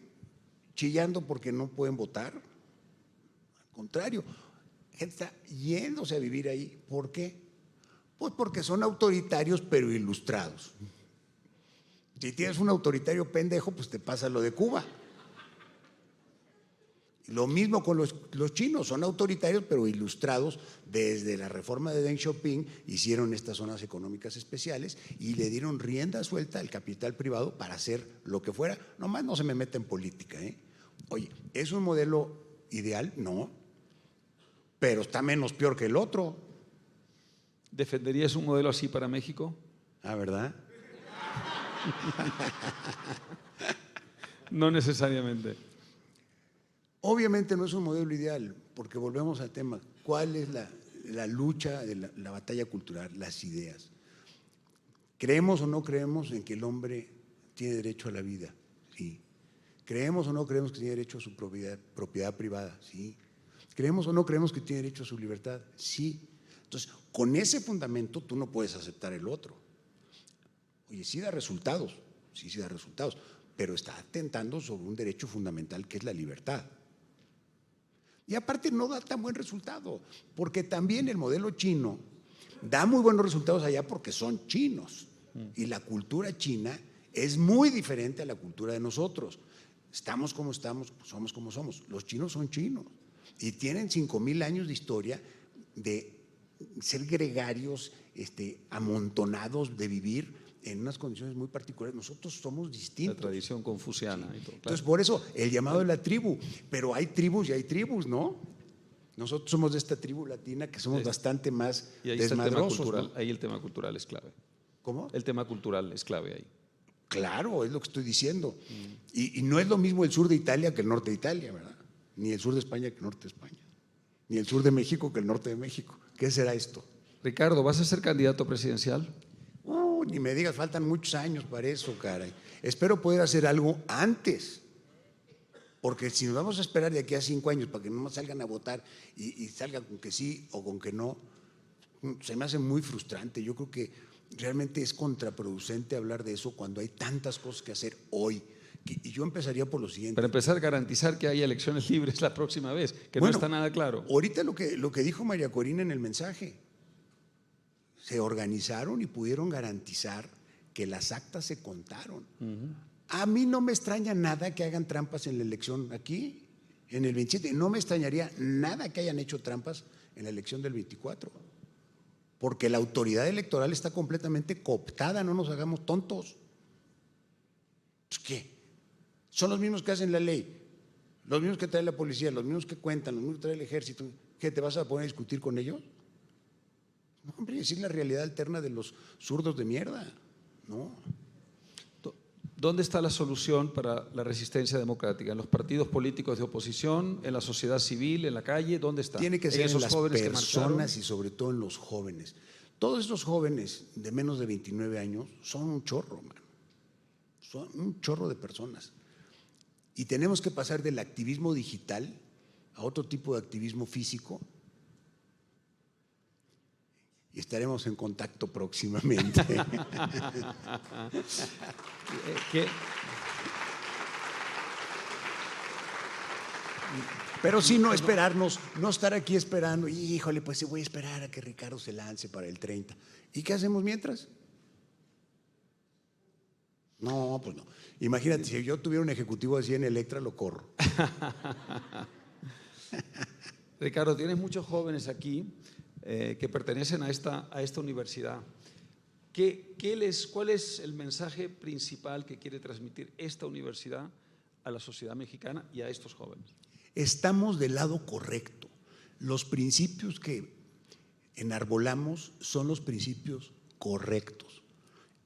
chillando porque no pueden votar. Al contrario, la gente está yéndose a vivir ahí. ¿Por qué? Pues porque son autoritarios pero ilustrados. Si tienes un autoritario pendejo, pues te pasa lo de Cuba. Lo mismo con los chinos, son autoritarios pero ilustrados. Desde la reforma de Deng Xiaoping hicieron estas zonas económicas especiales y le dieron rienda suelta al capital privado para hacer lo que fuera. Nomás no se me meta en política, ¿eh? Oye, ¿es un modelo ideal? No, pero está menos peor que el otro. ¿Defenderías un modelo así para México? Ah, ¿verdad? No necesariamente. Obviamente no es un modelo ideal, porque volvemos al tema. ¿Cuál es la lucha de la batalla cultural? Las ideas. ¿Creemos o no creemos en que el hombre tiene derecho a la vida? Sí. ¿Creemos o no creemos que tiene derecho a su propiedad privada? Sí. ¿Creemos o no creemos que tiene derecho a su libertad? Sí. Entonces, con ese fundamento tú no puedes aceptar el otro. Oye, sí da resultados, sí da resultados, pero está atentando sobre un derecho fundamental que es la libertad. Y aparte no da tan buen resultado, porque también el modelo chino da muy buenos resultados allá porque son chinos. Y la cultura china es muy diferente a la cultura de nosotros. Estamos como estamos, somos como somos. Los chinos son chinos y tienen 5,000 años de historia de ser gregarios, amontonados, de vivir en unas condiciones muy particulares. Nosotros somos distintos. La tradición confuciana. Sí. Y todo, claro. Entonces, por eso, el llamado de la tribu. Pero hay tribus y hay tribus, ¿no? Nosotros somos de esta tribu latina que somos bastante más Y ahí está el tema desmadrosos, cultural. ¿no? Ahí el tema cultural es clave. ¿Cómo? El tema cultural es clave ahí. Claro, es lo que estoy diciendo. Y no es lo mismo el sur de Italia que el norte de Italia, ¿verdad? Ni el sur de España que el norte de España. Ni el sur de México que el norte de México. ¿Qué será esto? Ricardo, ¿vas a ser candidato presidencial? Ni me digas, faltan muchos años para eso, caray. Espero poder hacer algo antes. Porque si nos vamos a esperar de aquí a 5 años para que no salgan a votar y salgan con que sí o con que no, se me hace muy frustrante. Yo creo que realmente es contraproducente hablar de eso cuando hay tantas cosas que hacer hoy. Y yo empezaría por lo siguiente. Para empezar, garantizar que haya elecciones libres la próxima vez, que Bueno, no está nada claro. Ahorita lo que dijo María Corina en el mensaje, se organizaron y pudieron garantizar que las actas se contaron. A mí no me extraña nada que hagan trampas en la elección aquí, en el 27. No me extrañaría nada que hayan hecho trampas en la elección del 24. Porque la autoridad electoral está completamente cooptada, no nos hagamos tontos. ¿Qué? Son los mismos que hacen la ley, los mismos que trae la policía, los mismos que cuentan, los mismos que trae el ejército. ¿Qué, te vas a poner a discutir con ellos? No, hombre, decir la realidad alterna de los zurdos de mierda, ¿no? ¿Dónde está la solución para la resistencia democrática? ¿En los partidos políticos de oposición, en la sociedad civil, en la calle? ¿Dónde está? Tiene que ser en esos las jóvenes personas y sobre todo en los jóvenes. Todos estos jóvenes de menos de 29 años son un chorro, man. Son un chorro de personas. Y tenemos que pasar del activismo digital a otro tipo de activismo físico. Y estaremos en contacto próximamente. Pero sí, no esperarnos, no estar aquí esperando, híjole, pues sí voy a esperar a que Ricardo se lance para el 30. ¿Y qué hacemos mientras? No, pues no. Imagínate, si yo tuviera un ejecutivo así en Electra, lo corro. Ricardo, tienes muchos jóvenes aquí que pertenecen a esta universidad. ¿Cuál es el mensaje principal que quiere transmitir esta universidad a la sociedad mexicana y a estos jóvenes? Estamos del lado correcto. Los principios que enarbolamos son los principios correctos.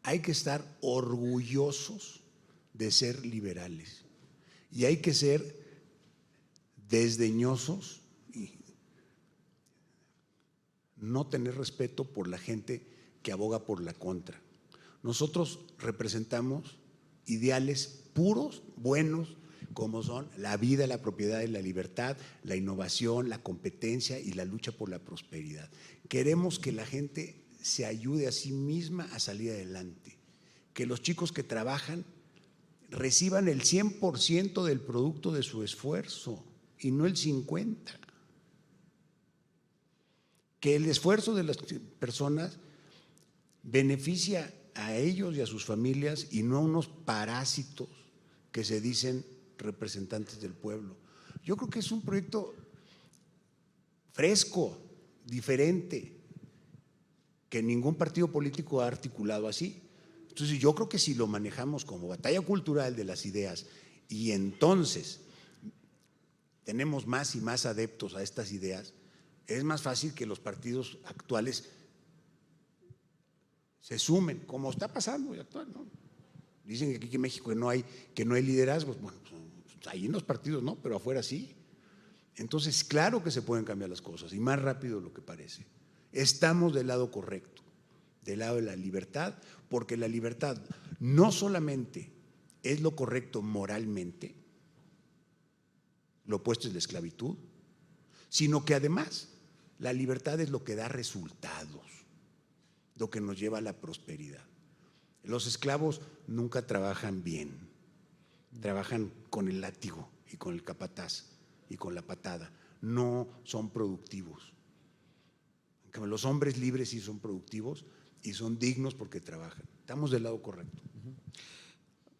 Hay que estar orgullosos de ser liberales y hay que ser desdeñosos y no tener respeto por la gente que aboga por la contra. Nosotros representamos ideales puros, buenos, como son la vida, la propiedad y la libertad, la innovación, la competencia y la lucha por la prosperidad. Queremos que la gente se ayude a sí misma a salir adelante, que los chicos que trabajan reciban el 100% del producto de su esfuerzo y no el 50%. Que el esfuerzo de las personas beneficia a ellos y a sus familias y no a unos parásitos que se dicen representantes del pueblo. Yo creo que es un proyecto fresco, diferente, que ningún partido político ha articulado así. Entonces yo creo que si lo manejamos como batalla cultural de las ideas y entonces tenemos más y más adeptos a estas ideas, es más fácil que los partidos actuales se sumen, como está pasando y actual, ¿no? Dicen que aquí en México que no hay liderazgos. Bueno, pues ahí en los partidos no, pero afuera sí. Entonces, claro que se pueden cambiar las cosas y más rápido de lo que parece. Estamos del lado correcto, del lado de la libertad, porque la libertad no solamente es lo correcto moralmente, lo opuesto es la esclavitud, sino que además la libertad es lo que da resultados, lo que nos lleva a la prosperidad. Los esclavos nunca trabajan bien, trabajan con el látigo y con el capataz y con la patada, no son productivos. Los hombres libres sí son productivos y son dignos porque trabajan. Estamos del lado correcto.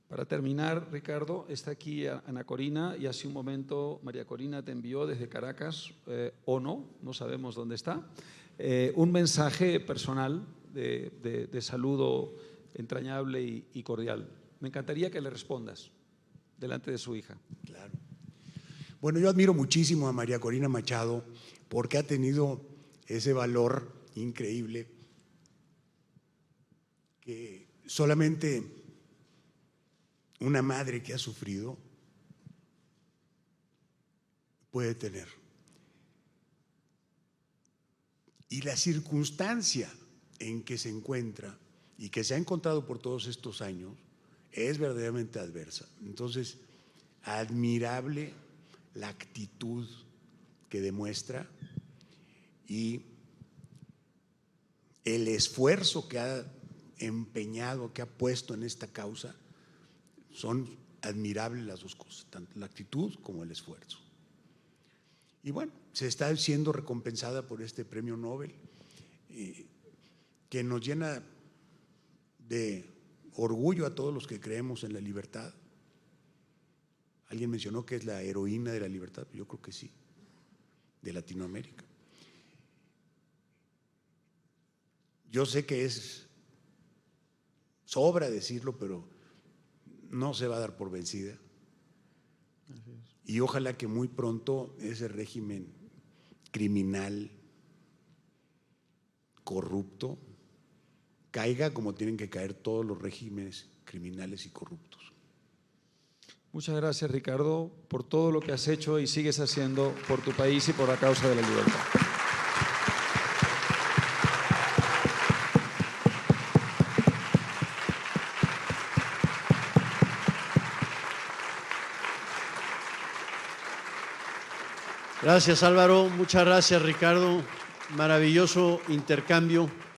Para terminar, Ricardo, está aquí Ana Corina y hace un momento María Corina te envió desde Caracas, o no sabemos dónde está, un mensaje personal de saludo entrañable y cordial. Me encantaría que le respondas delante de su hija. Claro. Bueno, yo admiro muchísimo a María Corina Machado porque ha tenido ese valor increíble que solamente una madre que ha sufrido puede tener. Y la circunstancia en que se encuentra y que se ha encontrado por todos estos años es verdaderamente adversa. Entonces, admirable la actitud que demuestra y el esfuerzo que ha empeñado, que ha puesto en esta causa. Son admirables las dos cosas, tanto la actitud como el esfuerzo. Y bueno, se está siendo recompensada por este premio Nobel, que nos llena de orgullo a todos los que creemos en la libertad. Alguien mencionó que es la heroína de la libertad, yo creo que sí, de Latinoamérica. Yo sé que sobra decirlo, pero no se va a dar por vencida. Y ojalá que muy pronto ese régimen criminal, corrupto, caiga como tienen que caer todos los regímenes criminales y corruptos. Muchas gracias, Ricardo, por todo lo que has hecho y sigues haciendo por tu país y por la causa de la libertad. Gracias, Álvaro. Muchas gracias, Ricardo. Maravilloso intercambio.